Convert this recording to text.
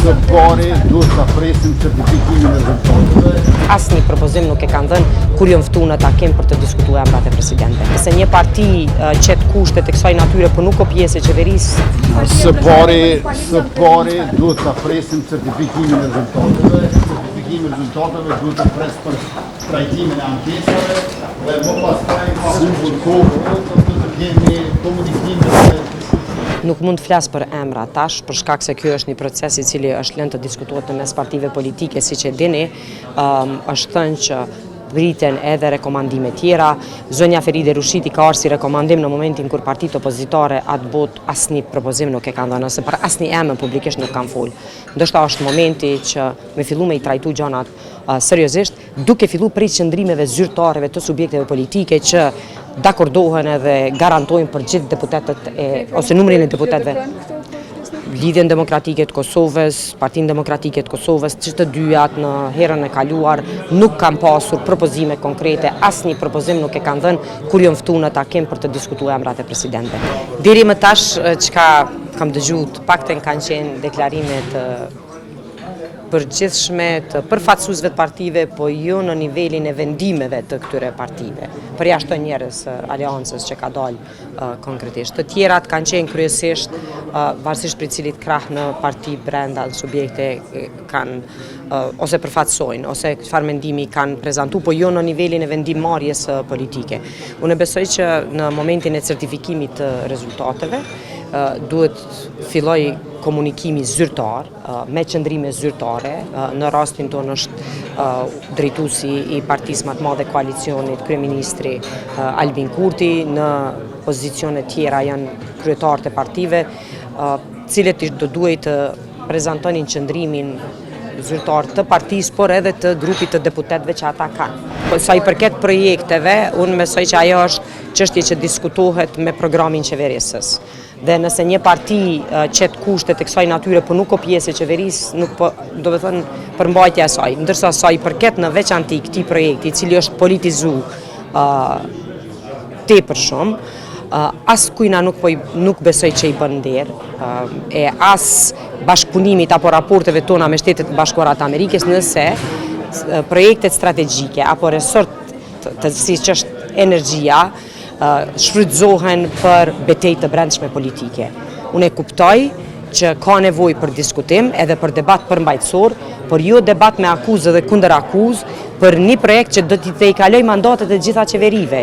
Së pari duhet ta presim certifikimin e rezultateve. Asnjë propozim nuk e kanë dhënë kur janë ftuar në takim për të diskutuar emrat e presidentit. Se një parti qet kushtet e kësaj natyre, por nuk ka pjesë e qeverisë. Së pari duhet ta presim certifikimin e rezultateve. Certifikimi i rezultateve duhet të pres për trajtimin e ankesave dhe më pastaj sikur kohë të kemi komunikimin. Nuk mund të flas për emra tash, për shkak se ky është një proces i cili është lënë të diskutohet në mes partive politike, siç e dini, është thënë që vriten edhe rekomandime tjera. Zonja Feride Rushiti ka ardhur si rekomandim në momentin kur partitë opozitare atë botë asnjë propozim nuk e kanë dhënë, ose për asnjë emër publikisht nuk kanë fol. Ndoshta është momenti që me fillu me i trajtu gjanat seriozisht, duke fillu prej qëndrimeve zyrtareve të subjekteve politike që dakordohen edhe garantojnë për gjithë deputetët ose numrin e deputetëve. Lidhjen Demokratike të Kosovës, Partinë Demokratike të Kosovës, që të dyjat në herën e kaluar nuk kanë pasur propozime konkrete, asnjë propozim nuk e kanë dhënë kur janë ftuar në takim për të diskutuar emrat e presidentit. Deri më tash çka kam dëgjuar, të paktën kanë qenë deklarime të përgjithshme të përfaqësuesve të partive, po jo në nivelin e vendimeve të këtyre partive, përjashto njerëz aleancës që ka dalë konkretisht. Të tjerat kanë qenë kryesisht varësisht për cilit krah në parti brenda subjekte kanë ose përfaqësojnë ose çfarë mendimi kanë prezantuar, po jo në nivelin e vendimmarrjes politike. Unë besoj që në momentin e certifikimit të rezultateve duhet filloj komunikimi zyrtar, me qëndrime zyrtare, në rastin tonë është drejtuesi i partisë më të madhe koalicionit, kryeministri Albin Kurti, në pozicione tjera janë kryetarët e partive, cilët do duhet të prezantonin qëndrimin zyrtar të partisë, por edhe të grupit të deputetëve që ata kanë. Sa i përket projekteve, unë besoj që ajo është çështje që diskutohet me programin qeverisës. Dhe nëse një parti qet kushtet e kësaj natyre, por nuk ka pjesë e qeverisë, nuk po, do të thënë përmbajtja e saj. Ndërsa sa i përket në veçantë këtij projekti, i cili është politizuar tepër shumë, as kujna nuk besoj që i bën nder, e as bashkëpunimit apo raporteve tona me Shtetet Bashkuara të Amerikës, nëse projektet strategjike apo resort të siç është energjia shfrytëzohen për betejë të brendshme politike. Unë e kuptoj që ka nevojë për diskutim edhe për debat përmbajtësor, por jo debat me akuzë dhe kundër akuzë për një projekt që do t'i kaloj mandatet e gjitha qeverive.